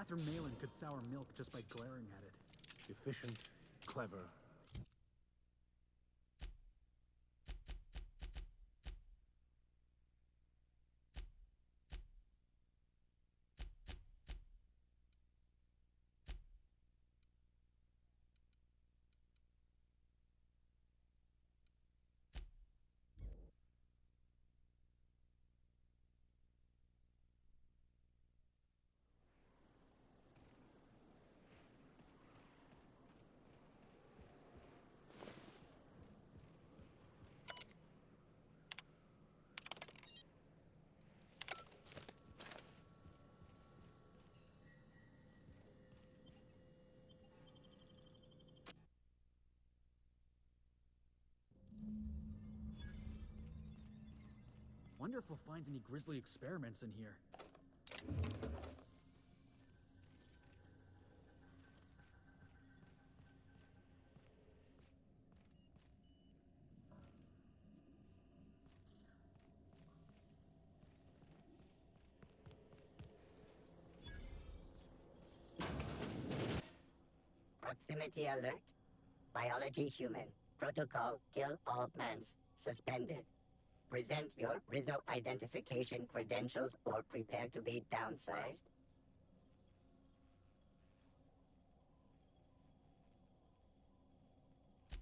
Catherine Malin could sour milk just by glaring at it. Efficient, clever. Wonder if we'll find any grisly experiments in here. Proximity alert. Biology human. Protocol kill all plants. Suspended. Present your Rizzo identification credentials or prepare to be downsized.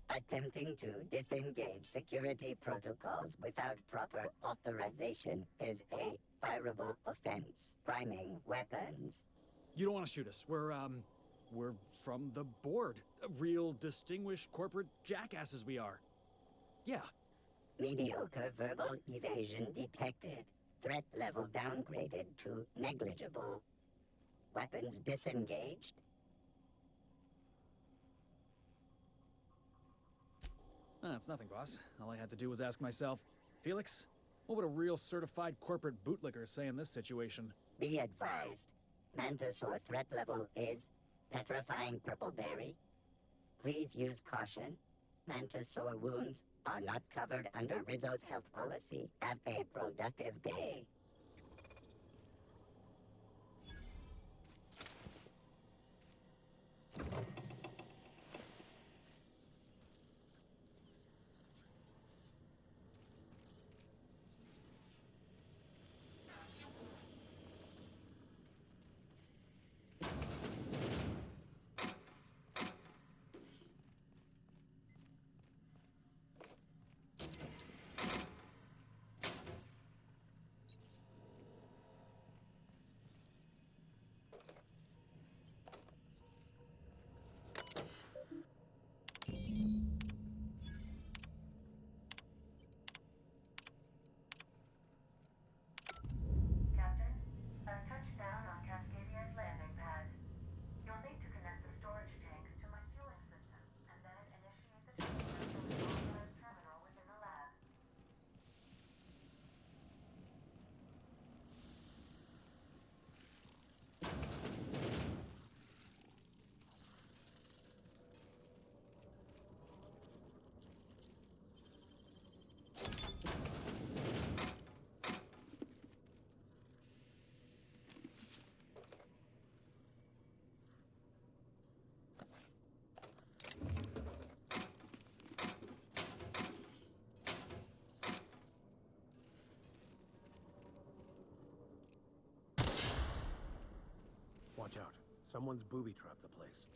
Attempting to disengage security protocols without proper authorization is a fireable offense. Priming weapons. You don't want to shoot us. We're from the board. Real distinguished corporate jackasses we are. Yeah. Mediocre verbal evasion detected. Threat level downgraded to negligible. Weapons disengaged. It's nothing, boss. All I had to do was ask myself, Felix, what would a real certified corporate bootlicker say in this situation? Be advised. Mantisaur threat level is petrifying purple berry. Please use caution. Mantisaur wounds are not covered under Rizzo's health policy. Have a productive day. Watch out. Someone's booby-trapped the place.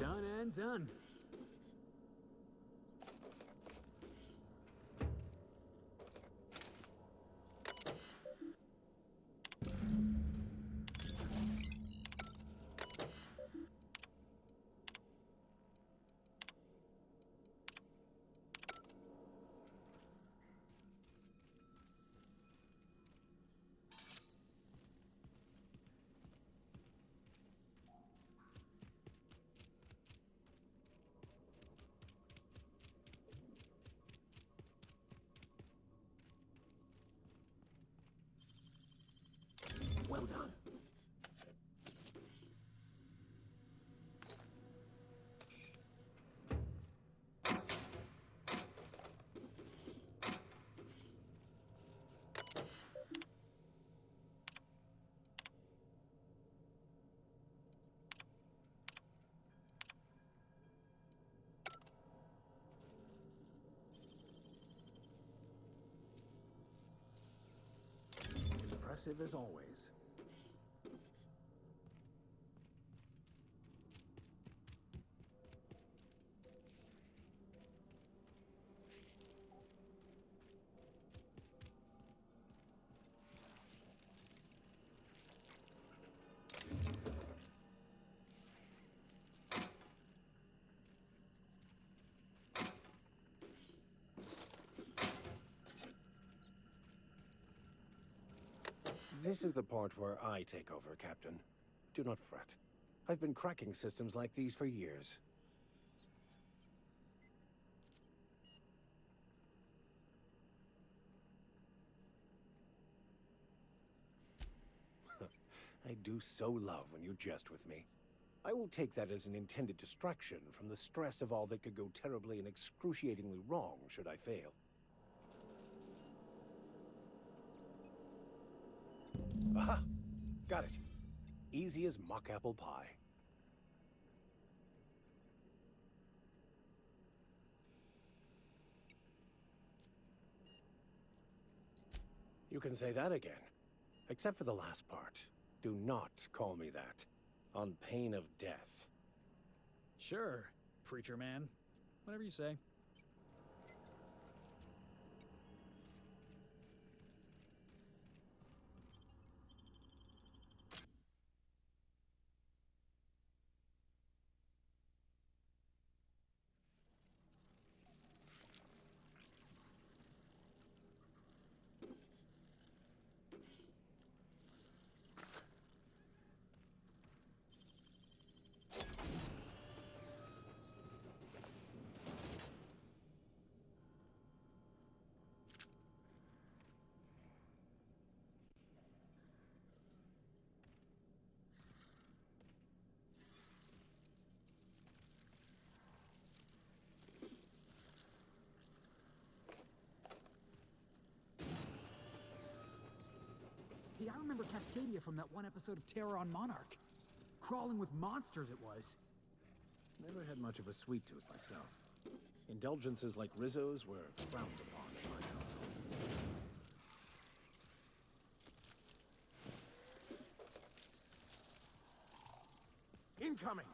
Done and done. Well done. Impressive as always. This is the part where I take over, Captain. Do not fret. I've been cracking systems like these for years. I do so love when you jest with me. I will take that as an intended distraction from the stress of all that could go terribly and excruciatingly wrong should I fail. Aha! Got it. Easy as mock apple pie. You can say that again. Except for the last part. Do not call me that. On pain of death. Sure, preacher man. Whatever you say. Hey, I remember Cascadia from that one episode of Terror on Monarch. Crawling with monsters it was. Never had much of a sweet tooth myself. Indulgences like Rizzo's were frowned upon in my household. Incoming!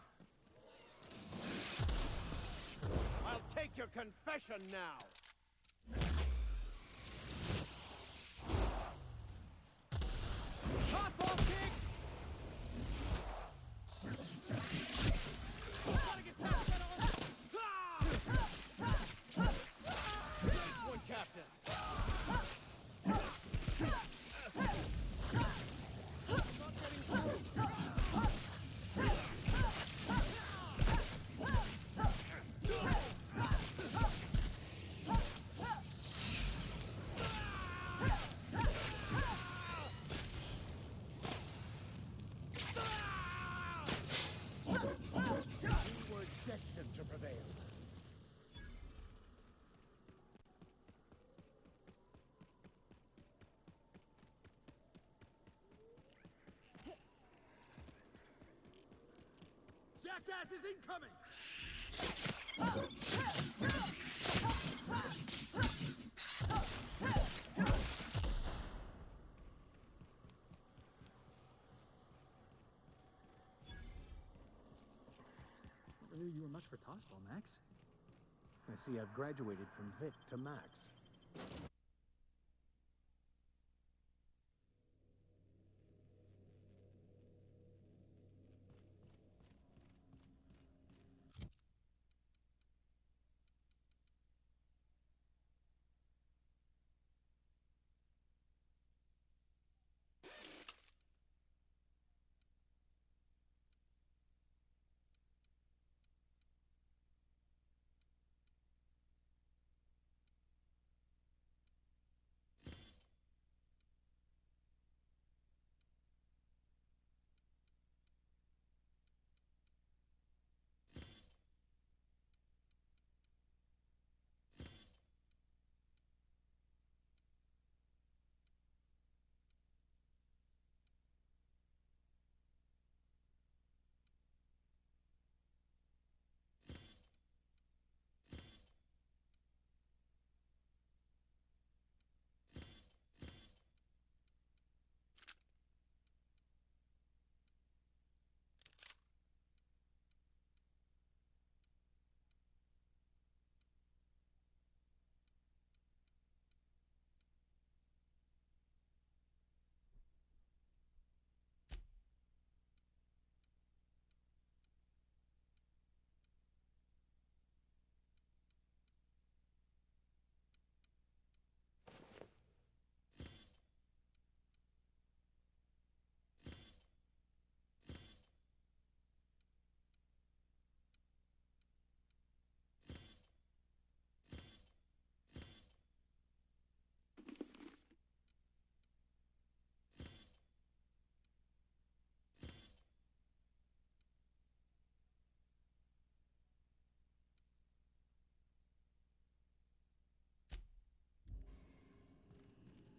I'll take your confession now! Tossball kick! Gotta get past that all! Nice one, Captain! Not getting through! Jackass is incoming! Never Never knew you were much for tossball, Max. I see I've graduated from Vic to Max.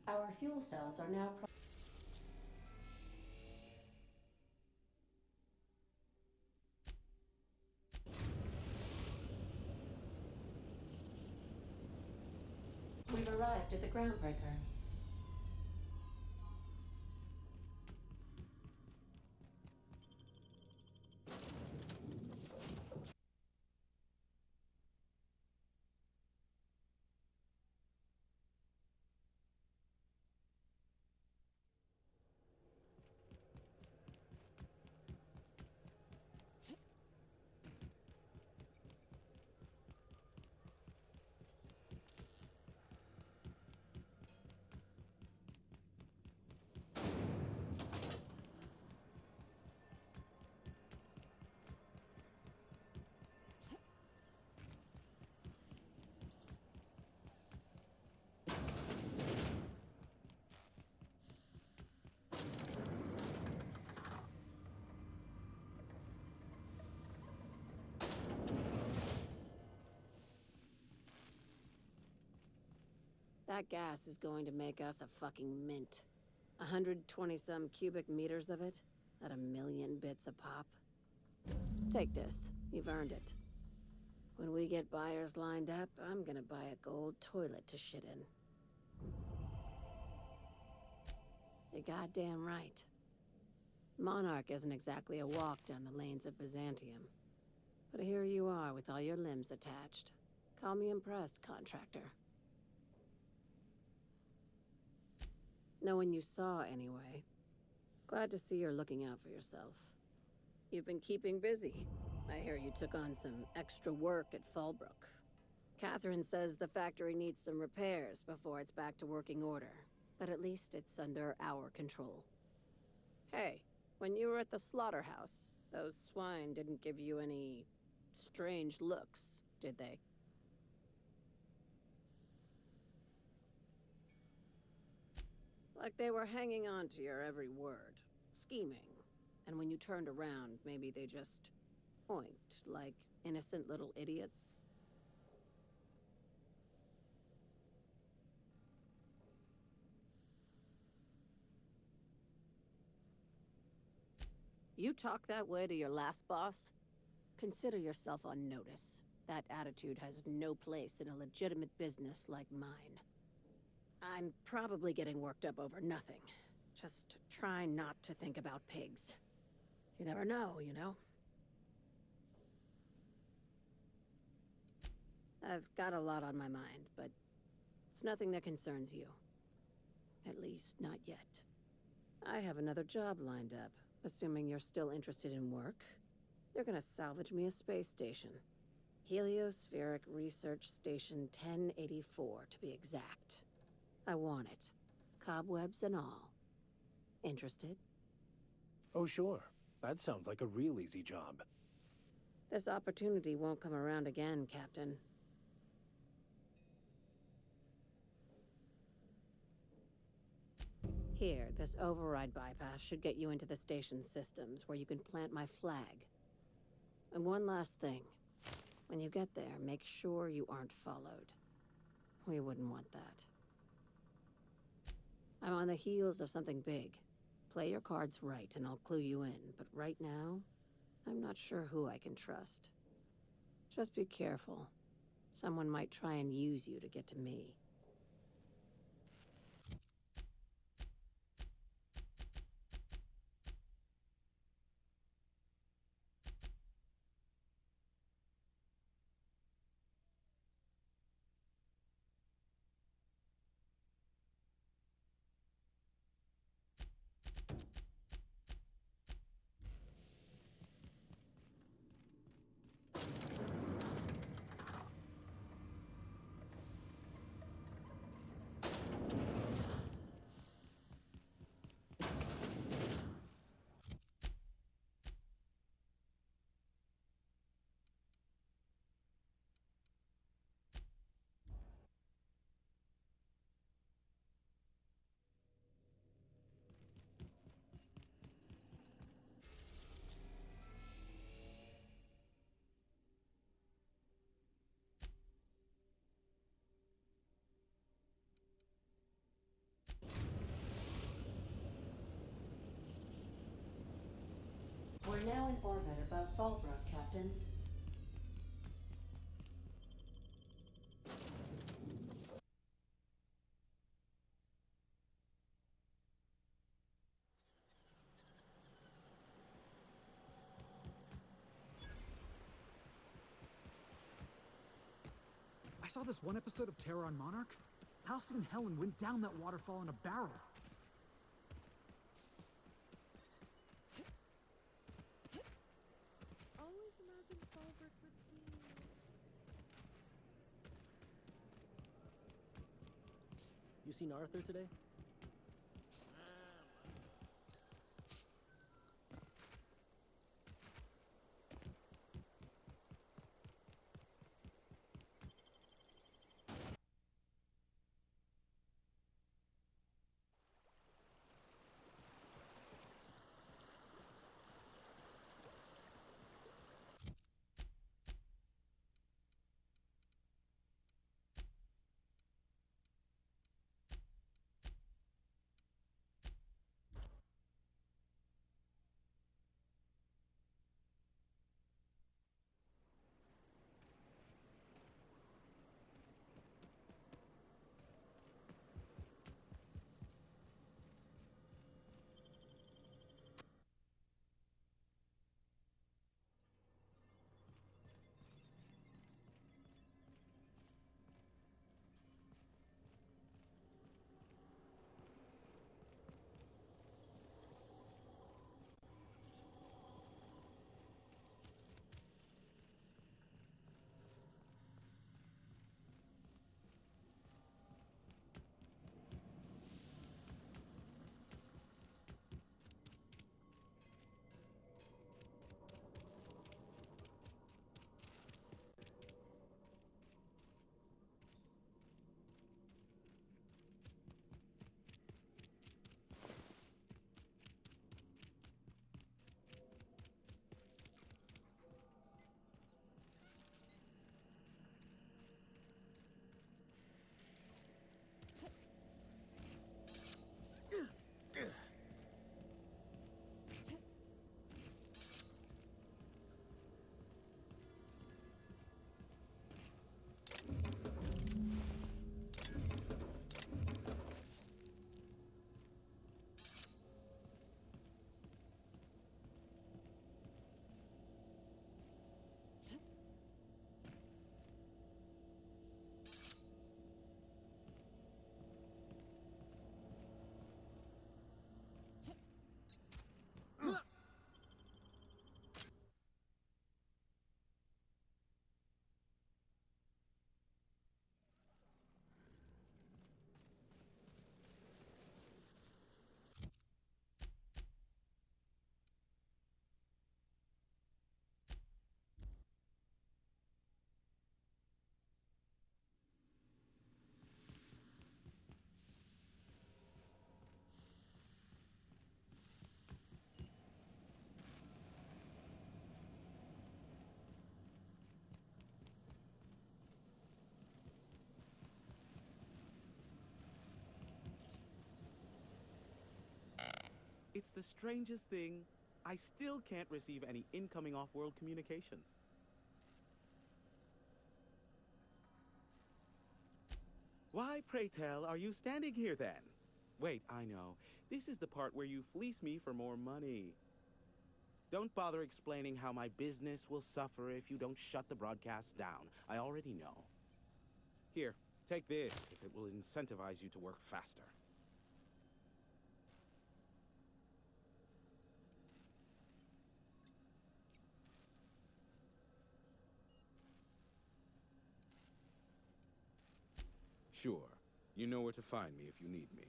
Our fuel cells are now We've arrived at the groundbreaker. That gas is going to make us a fucking mint. 120-some cubic meters of it, at 1,000,000 bits a pop. Take this. You've earned it. When we get buyers lined up, I'm gonna buy a gold toilet to shit in. You're goddamn right. Monarch isn't exactly a walk down the lanes of Byzantium. But here you are with all your limbs attached. Call me impressed, contractor. No one you saw, anyway. Glad to see you're looking out for yourself. You've been keeping busy. I hear you took on some extra work at Fallbrook. Catherine says the factory needs some repairs before it's back to working order. But at least it's under our control. Hey, when you were at the slaughterhouse, those swine didn't give you any strange looks, did they? Like they were hanging on to your every word, scheming. And when you turned around, maybe they just oinked like innocent little idiots. You talk that way to your last boss? Consider yourself on notice. That attitude has no place in a legitimate business like mine. I'm probably getting worked up over nothing. Just try not to think about pigs. You never know, you know? I've got a lot on my mind, but it's nothing that concerns you. At least, not yet. I have another job lined up, assuming you're still interested in work. You're gonna salvage me a space station. Heliospheric Research Station 1084, to be exact. I want it. Cobwebs and all. Interested? Oh, sure. That sounds like a real easy job. This opportunity won't come around again, Captain. Here, this override bypass should get you into the station's systems, where you can plant my flag. And one last thing. When you get there, make sure you aren't followed. We wouldn't want that. I'm on the heels of something big. Play your cards right, and I'll clue you in. But right now, I'm not sure who I can trust. Just be careful. Someone might try and use you to get to me. We're now in orbit above Fallbrook, Captain. I saw this one episode of Terror on Monarch. Halcyon and Helen went down that waterfall in a barrel. Always imagined Fallbrook would be... You seen Arthur today? It's the strangest thing. I still can't receive any incoming off-world communications. Why, pray tell, are you standing here then? Wait, I know. This is the part where you fleece me for more money. Don't bother explaining how my business will suffer if you don't shut the broadcast down. I already know. Here, take this if it will incentivize you to work faster. Sure. You know where to find me if you need me.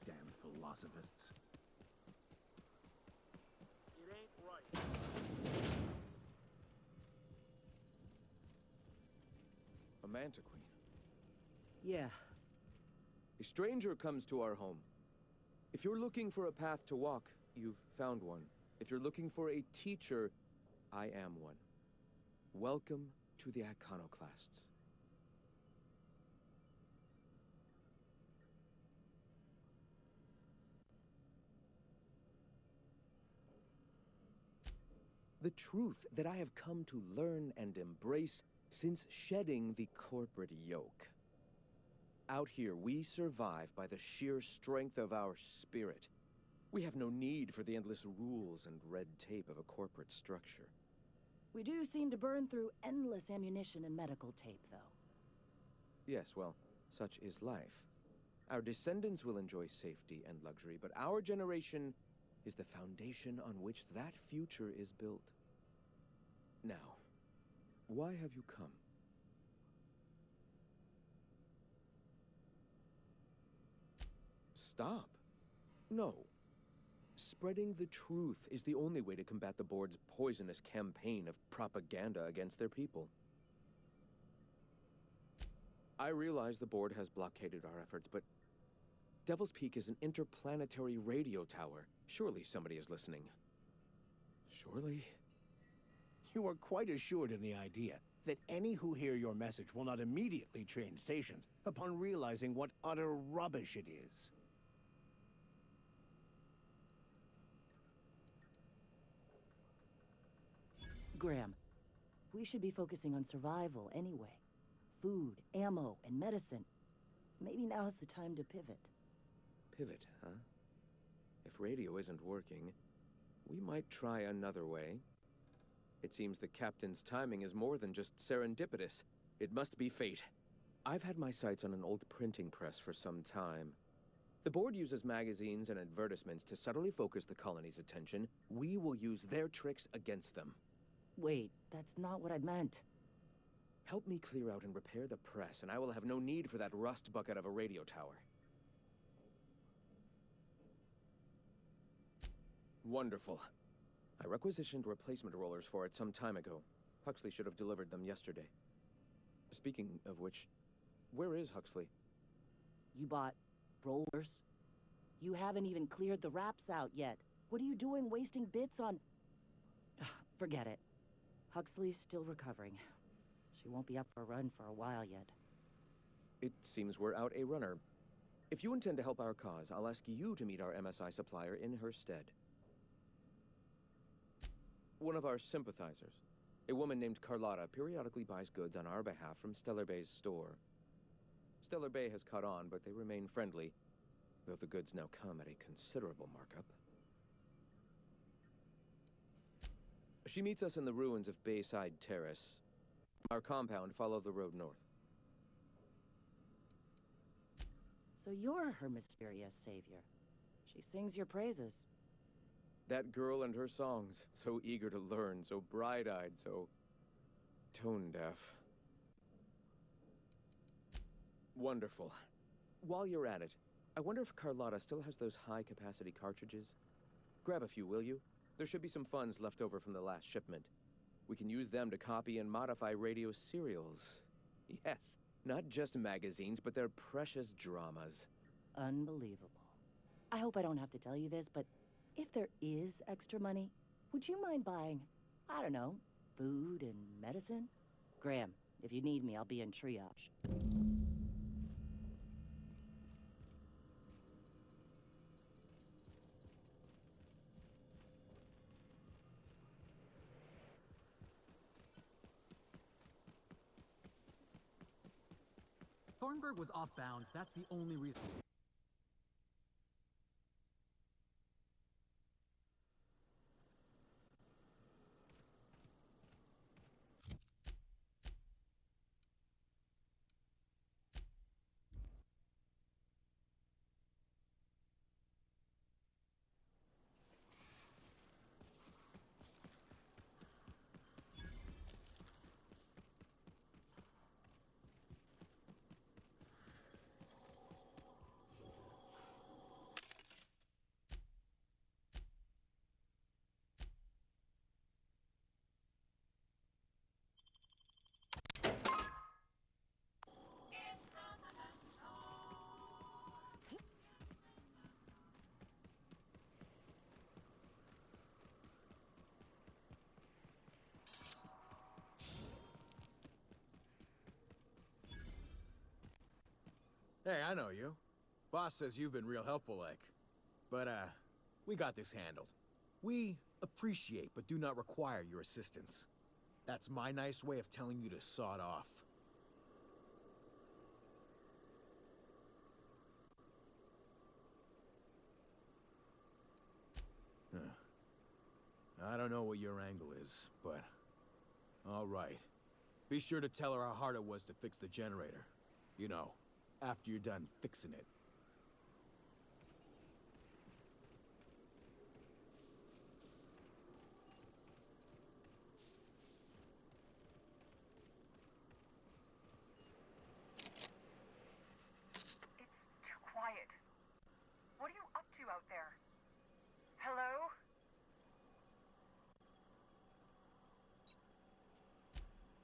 Damn philosophists. It ain't right. A Manta Queen. Yeah. A stranger comes to our home. If you're looking for a path to walk, you've found one. If you're looking for a teacher, I am one. Welcome to the Iconoclasts. The truth that I have come to learn and embrace since shedding the corporate yoke. Out here, we survive by the sheer strength of our spirit. We have no need for the endless rules and red tape of a corporate structure. We do seem to burn through endless ammunition and medical tape, though. Yes, well, such is life. Our descendants will enjoy safety and luxury, but our generation is the foundation on which that future is built. Now, why have you come? Stop. No. Spreading the truth is the only way to combat the board's poisonous campaign of propaganda against their people. I realize the board has blockaded our efforts, but Devil's Peak is an interplanetary radio tower. Surely somebody is listening. Surely? You are quite assured in the idea that any who hear your message will not immediately change stations upon realizing what utter rubbish it is. Graham, we should be focusing on survival anyway. Food, ammo, and medicine. Maybe now's the time to pivot. Pivot, huh? If radio isn't working, we might try another way. It seems the captain's timing is more than just serendipitous. It must be fate. I've had my sights on an old printing press for some time. The board uses magazines and advertisements to subtly focus the colony's attention. We will use their tricks against them. Wait, that's not what I meant. Help me clear out and repair the press, and I will have no need for that rust bucket of a radio tower. Wonderful. I requisitioned replacement rollers for it some time ago. Huxley should have delivered them yesterday. Speaking of which, where is Huxley? You bought rollers? You haven't even cleared the wraps out yet. What are you doing wasting bits on... Forget it. Huxley's still recovering. She won't be up for a run for a while yet. It seems we're out a runner. If you intend to help our cause, I'll ask you to meet our MSI supplier in her stead. One of our sympathizers, a woman named Carlotta, periodically buys goods on our behalf from Stellar Bay's store. Stellar Bay has caught on, but they remain friendly, though the goods now come at a considerable markup. She meets us in the ruins of Bayside Terrace. From our compound, follow the road north. So you're her mysterious savior. She sings your praises. That girl and her songs, so eager to learn, so bright-eyed, so tone-deaf. Wonderful. While you're at it, I wonder if Carlotta still has those high-capacity cartridges? Grab a few, will you? There should be some funds left over from the last shipment. We can use them to copy and modify radio serials. Yes, not just magazines, but their precious dramas. Unbelievable. I hope I don't have to tell you this, but if there is extra money, would you mind buying, I don't know, food and medicine? Graham, if you need me, I'll be in triage. Thornburg was off bounds. That's the only reason. Hey, I know you. Boss says you've been real helpful, like. But, we got this handled. We appreciate but do not require your assistance. That's my nice way of telling you to sod off. I don't know what your angle is, but... all right. Be sure to tell her how hard it was to fix the generator. You know, after you're done fixing it. It's too quiet. What are you up to out there? Hello?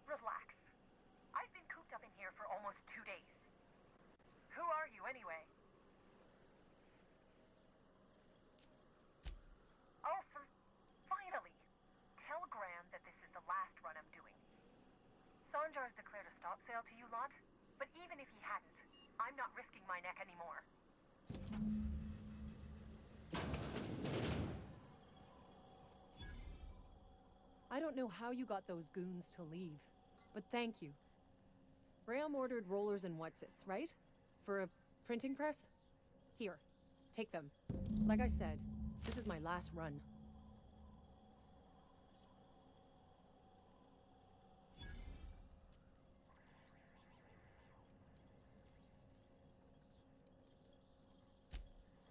Relax. I've been cooped up in here for almost 2 days. Who are you, anyway? Oh, finally! Tell Graham that this is the last run I'm doing. Sanjar's declared a stop sale to you lot, but even if he hadn't, I'm not risking my neck anymore. I don't know how you got those goons to leave, but thank you. Graham ordered rollers and whatsits, right? For a printing press? Here, take them. Like I said, this is my last run.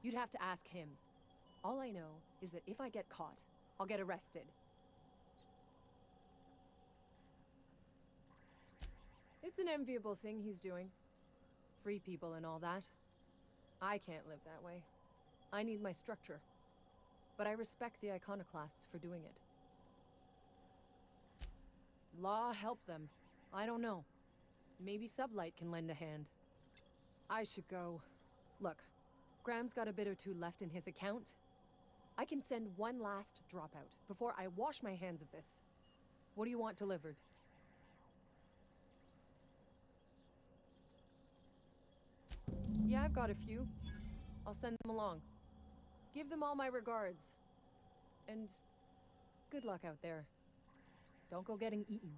You'd have to ask him. All I know is that if I get caught, I'll get arrested. It's an enviable thing he's doing. Free people and all that. I can't live that way. I need my structure. but I respect the iconoclasts for doing it. Law help them. I don't know. Maybe Sublight can lend a hand. I should go. Look, Graham's got a bit or two left in his account. I can send one last dropout before I wash my hands of this. What do you want delivered? Yeah, I've got a few. I'll send them along. Give them all my regards. And good luck out there. Don't go getting eaten.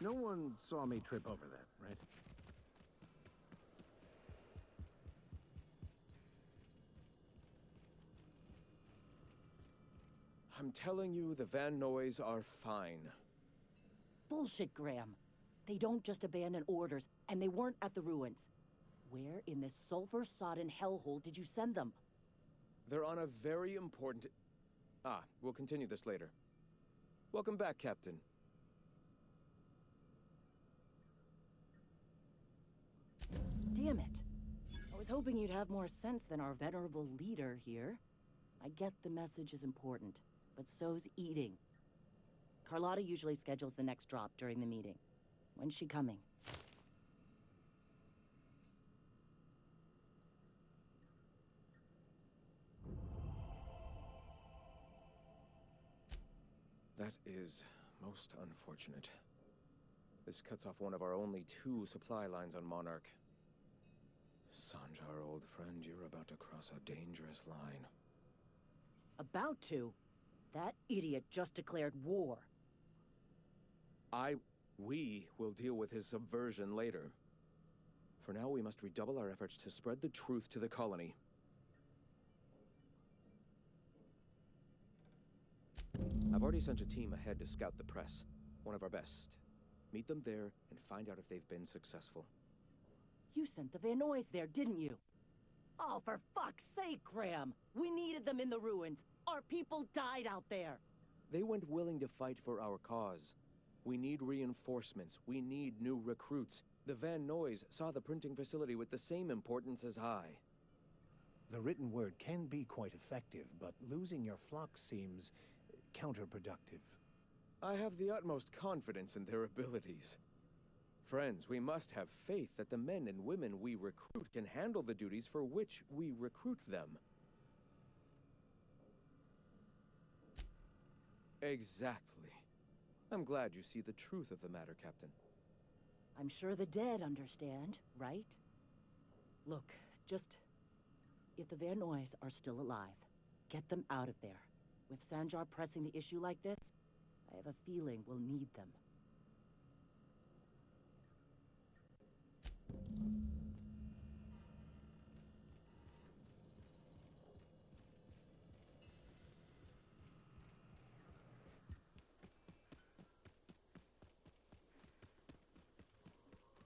No one saw me trip over that, right? I'm telling you, the Van Noys are fine. Bullshit, Graham. They don't just abandon orders, and they weren't at the ruins. Where in this sulfur-sodden hellhole did you send them? They're on a very important... we'll continue this later. Welcome back, Captain. Damn it. I was hoping you'd have more sense than our venerable leader here. I get the message is important, but so's eating. Carlotta usually schedules the next drop during the meeting. When's she coming? That is most unfortunate. This cuts off one of our only 2 supply lines on Monarch. Sanjar, old friend, you're about to cross a dangerous line. About to? That idiot just declared war. We will deal with his subversion later. For now, we must redouble our efforts to spread the truth to the colony. I've already sent a team ahead to scout the press. One of our best. Meet them there and find out if they've been successful. You sent the Van Noys there, didn't you? Oh, for fuck's sake, Graham! We needed them in the ruins! Our people died out there! They went willing to fight for our cause. We need reinforcements. We need new recruits. The Van Noys saw the printing facility with the same importance as I. The written word can be quite effective, but losing your flock seems counterproductive. I have the utmost confidence in their abilities. Friends, we must have faith that the men and women we recruit can handle the duties for which we recruit them. Exactly. I'm glad you see the truth of the matter, Captain. I'm sure the dead understand, right? Look, just... if the Van Noys are still alive, get them out of there. With Sanjar pressing the issue like this, I have a feeling we'll need them.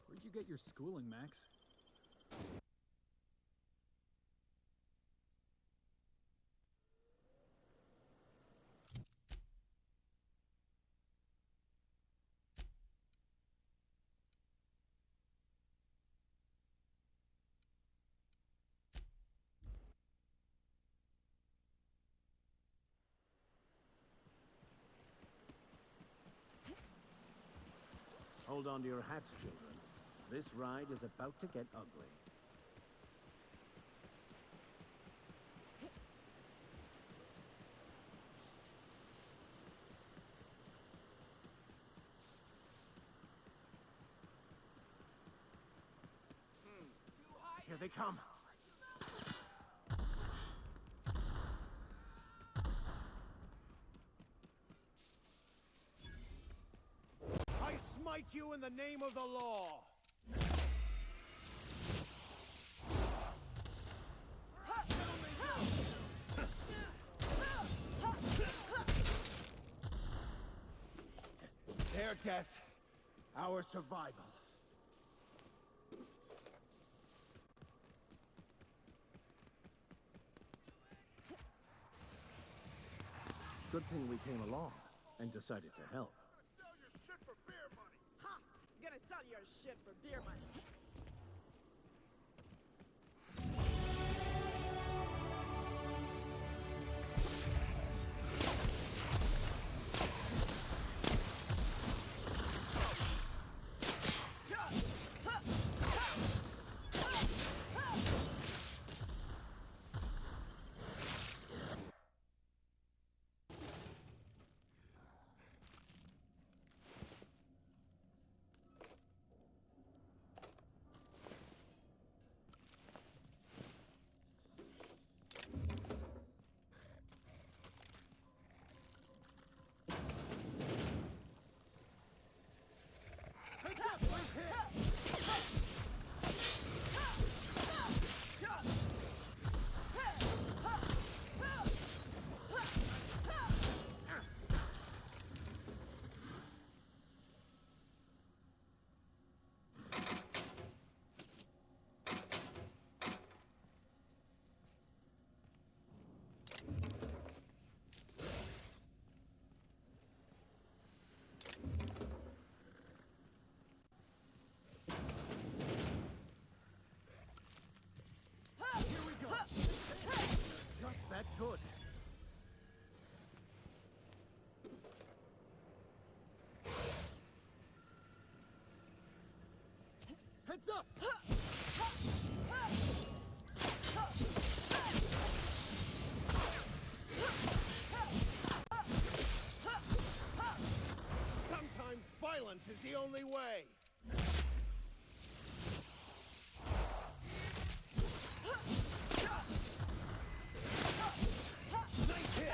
Where'd you get your schooling, Max? Hold on to your hats, children. This ride is about to get ugly. Here they come. I smite you in the name of the law! Their death, our survival. Good thing we came along and decided to help. Ha! Gonna sell your shit for beer money. Just that good. Heads up! Sometimes violence is the only way. Nice hit!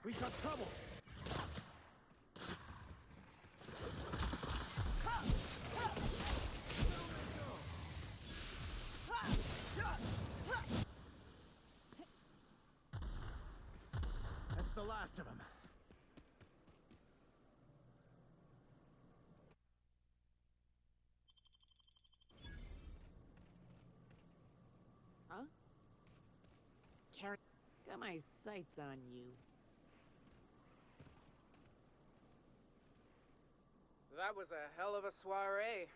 We've got trouble! That's the last of them. Huh? Carrie, got my sights on you. That was a hell of a soiree.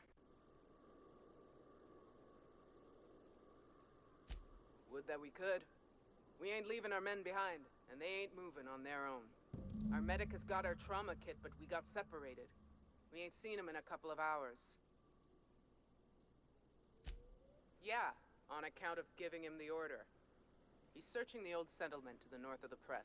Would that we could. We ain't leaving our men behind, and they ain't moving on their own. Our medic has got our trauma kit, but we got separated. We ain't seen him in a couple of hours. Yeah, on account of giving him the order. He's searching the old settlement to the north of the press.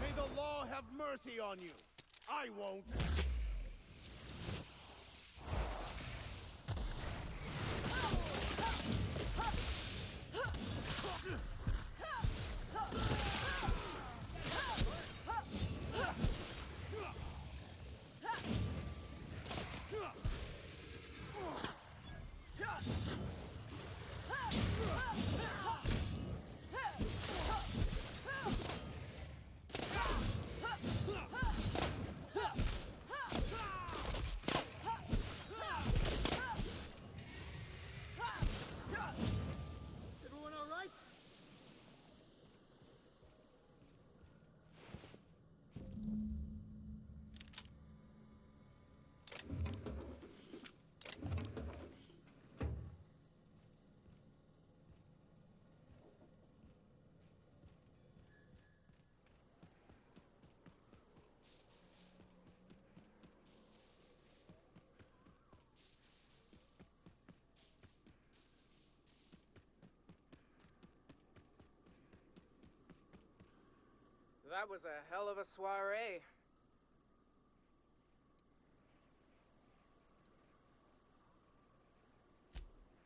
May the law have mercy on you. I won't. Everyone all right? That was a hell of a soiree.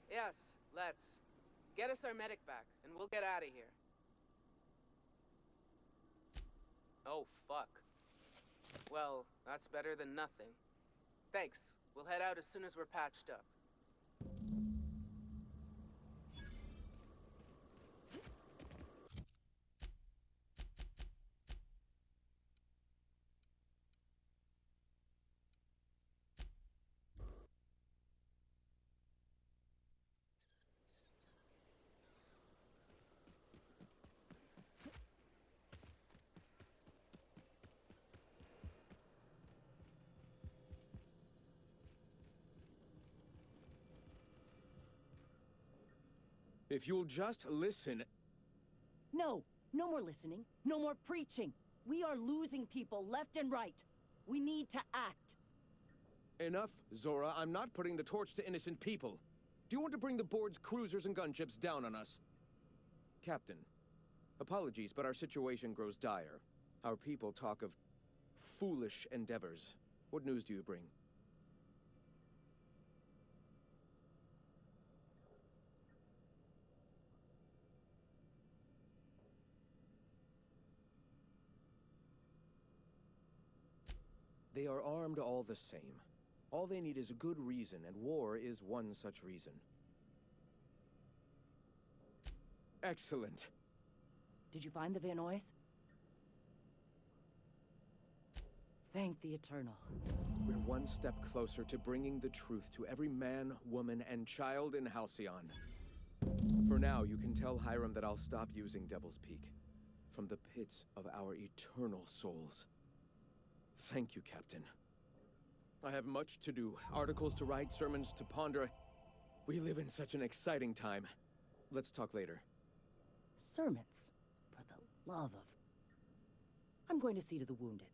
Yes, let's. Get us our medic back, and we'll get out of here. Oh, fuck. Well, that's better than nothing. Thanks. We'll head out as soon as we're patched up. If you'll just listen... No, no more listening. No more preaching. We are losing people left and right. We need to act. Enough, Zora. I'm not putting the torch to innocent people. Do you want to bring the board's cruisers and gunships down on us? Captain, apologies, but our situation grows dire. Our people talk of foolish endeavors. What news do you bring? They are armed all the same. All they need is a good reason, and war is one such reason. Excellent. Did you find the Vanois? Thank the Eternal. We're one step closer to bringing the truth to every man, woman, and child in Halcyon. For now, you can tell Hiram that I'll stop using Devil's Peak. From the pits of our eternal souls. Thank you, Captain. I have much to do. Articles to write, sermons to ponder. We live in such an exciting time. Let's talk later. Sermons? For the love of... I'm going to see to the wounded.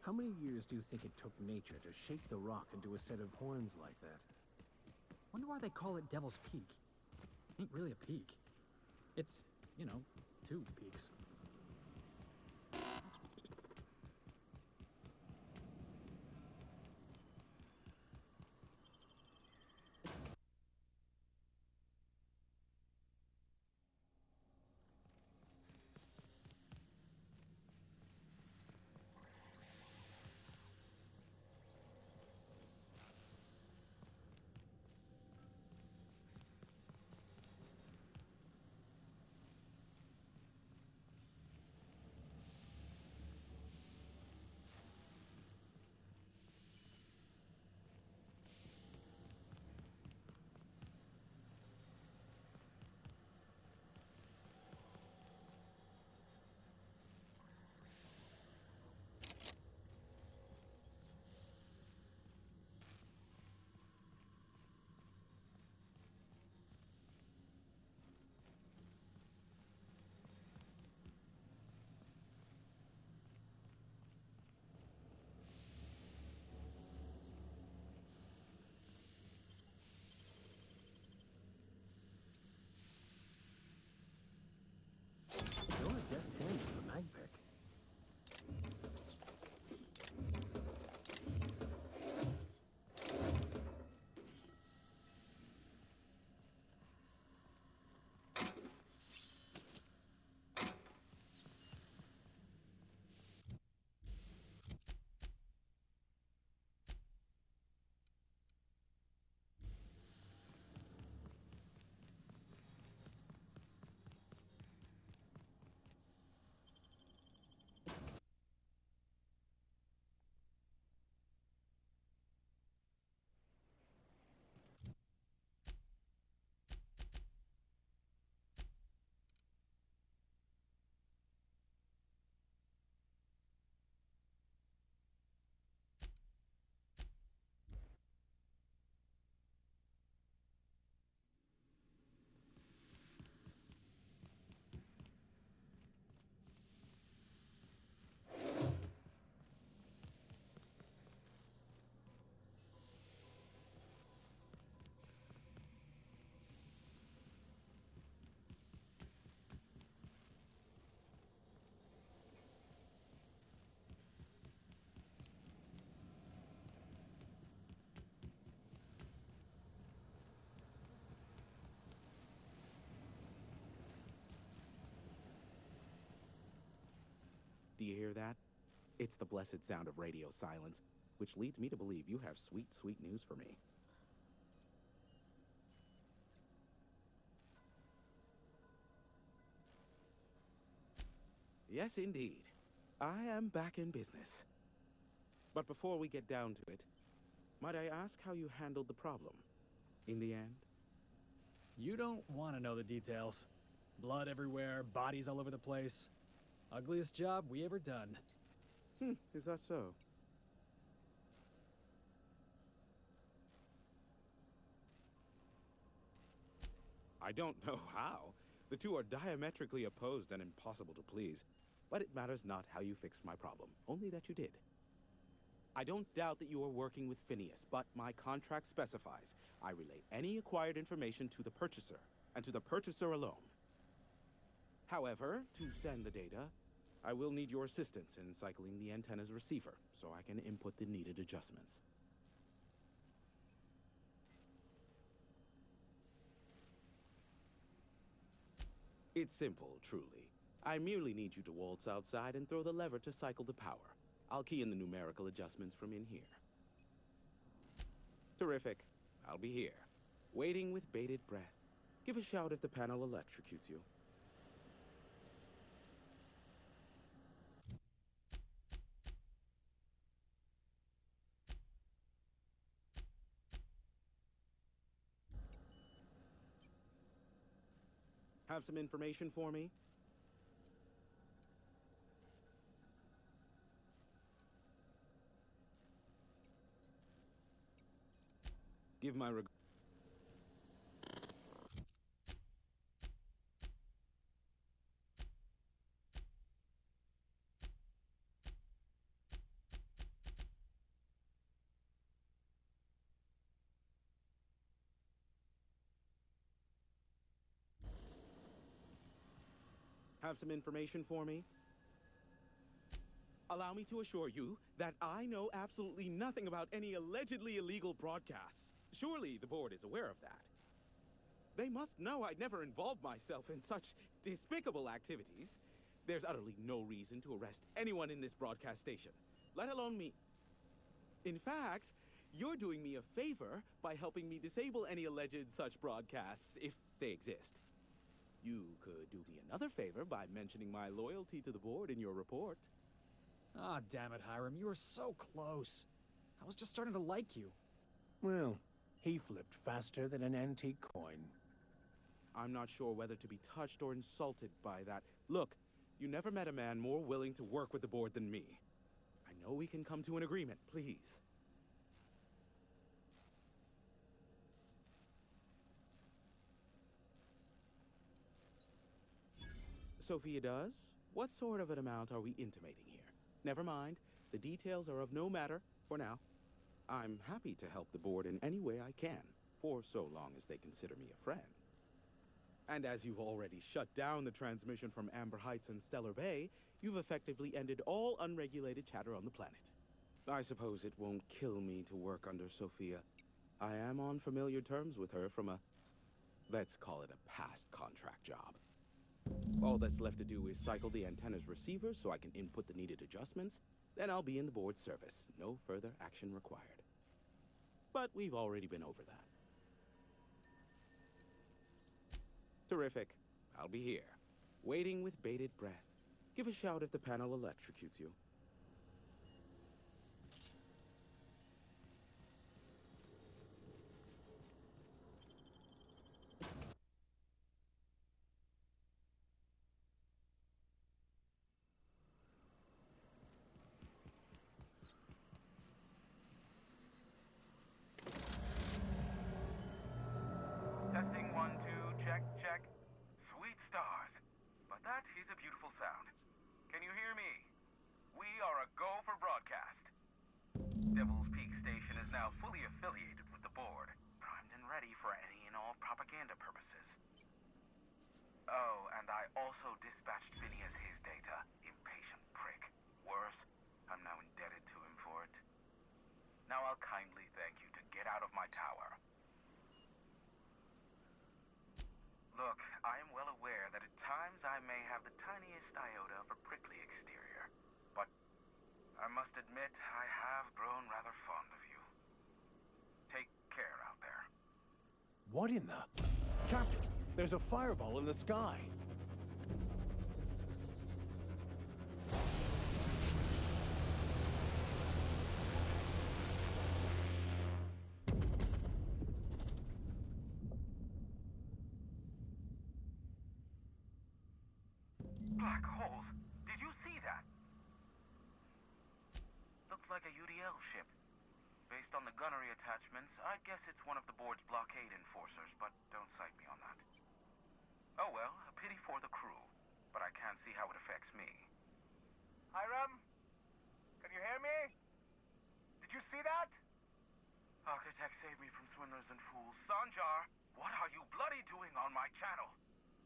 How many years do you think it took nature to shake the rock into a set of horns like that? Wonder why they call it Devil's Peak. Ain't really a peak. It's, you know, two peaks. You're a deft hand with a mag pick. Do you hear that? It's the blessed sound of radio silence, which leads me to believe you have sweet, sweet news for me. Yes, indeed. I am back in business. But before we get down to it, might I ask how you handled the problem? In the end? You don't want to know the details. Blood everywhere, bodies all over the place. Ugliest job we ever done. Is that so? I don't know how. The two are diametrically opposed and impossible to please. But it matters not how you fixed my problem, only that you did. I don't doubt that you are working with Phineas, but my contract specifies I relay any acquired information to the purchaser, and to the purchaser alone. However, to send the data, I will need your assistance in cycling the antenna's receiver, so I can input the needed adjustments. It's simple, truly. I merely need you to waltz outside and throw the lever to cycle the power. I'll key in the numerical adjustments from in here. Terrific. I'll be here, waiting with bated breath. Give a shout if the panel electrocutes you. Have some information for me? Give my regards. Have some information for me? Allow me to assure you that I know absolutely nothing about any allegedly illegal broadcasts. Surely the board is aware of that. They must know I'd never involved myself in such despicable activities. There's utterly no reason to arrest anyone in this broadcast station, let alone me. In fact, you're doing me a favor by helping me disable any alleged such broadcasts, if they exist. You could do me another favor by mentioning my loyalty to the board in your report. Ah, damn it, Hiram. You were so close. I was just starting to like you. Well, he flipped faster than an antique coin. I'm not sure whether to be touched or insulted by that. Look, you never met a man more willing to work with the board than me. I know we can come to an agreement, please. Sophia does? What sort of an amount are we intimating here? Never mind. The details are of no matter for now. I'm happy to help the board in any way I can, for so long as they consider me a friend. And as you've already shut down the transmission from Amber Heights and Stellar Bay, you've effectively ended all unregulated chatter on the planet. I suppose it won't kill me to work under Sophia. I am on familiar terms with her from a, let's call it a past contract job. All that's left to do is cycle the antenna's receiver so I can input the needed adjustments, then I'll be in the board's service. No further action required. But we've already been over that. Terrific. I'll be here, waiting with bated breath. Give a shout if the panel electrocutes you. Testing 1, 2, check, check. Sweet stars. But that is a beautiful sound. Can you hear me? We are a go for broadcast. Devil's Peak Station is now fully affiliated with the board, primed and ready for any and all propaganda purposes. Oh, and I also dispatched Phineas his data. Impatient prick. Worse, I'm now indebted to him for it. Now I'll kindly thank you to get out of my tower. Look, I am well aware that at times I may have the tiniest iota of a prickly exterior, but I must admit I have grown rather fond of you. Take care out there. What in the... Captain, there's a fireball in the sky. Black holes. Did you see that? Looks like a UDL ship. Based on the gunnery attachments, I guess it's one of the board's blockade enforcers, but don't cite me on that. Oh well, a pity for the crew, but I can't see how it affects me. Hiram? Can you hear me? Did you see that? Architect saved me from swindlers and fools. Sanjar, what are you bloody doing on my channel?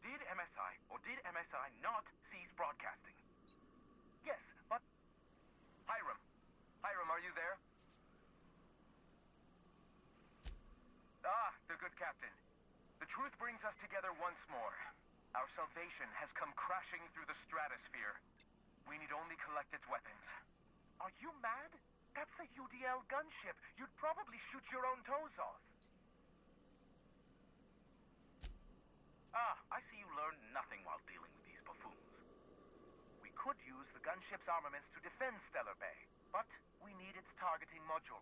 Did MSI or did MSI not cease broadcasting? Yes, but... Hiram. Hiram, are you there? Ah, the good captain. The truth brings us together once more. Our salvation has come crashing through the stratosphere. We need only collect its weapons. Are you mad? That's a UDL gunship. You'd probably shoot your own toes off. Ah, I see you learned nothing while dealing with these buffoons. We could use the gunship's armaments to defend Stellar Bay, but we need its targeting module.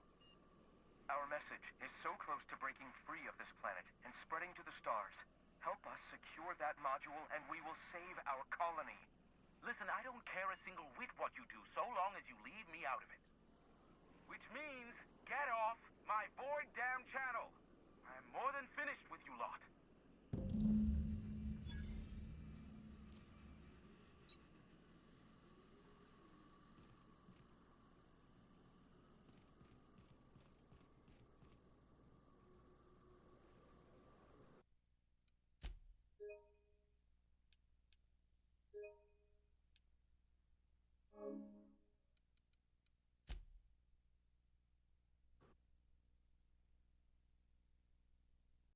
Our message is so close to breaking free of this planet and spreading to the stars. Help us secure that module and we will save our colony. Listen, I don't care a single whit what you do so long as you leave me out of it. Which means, get off!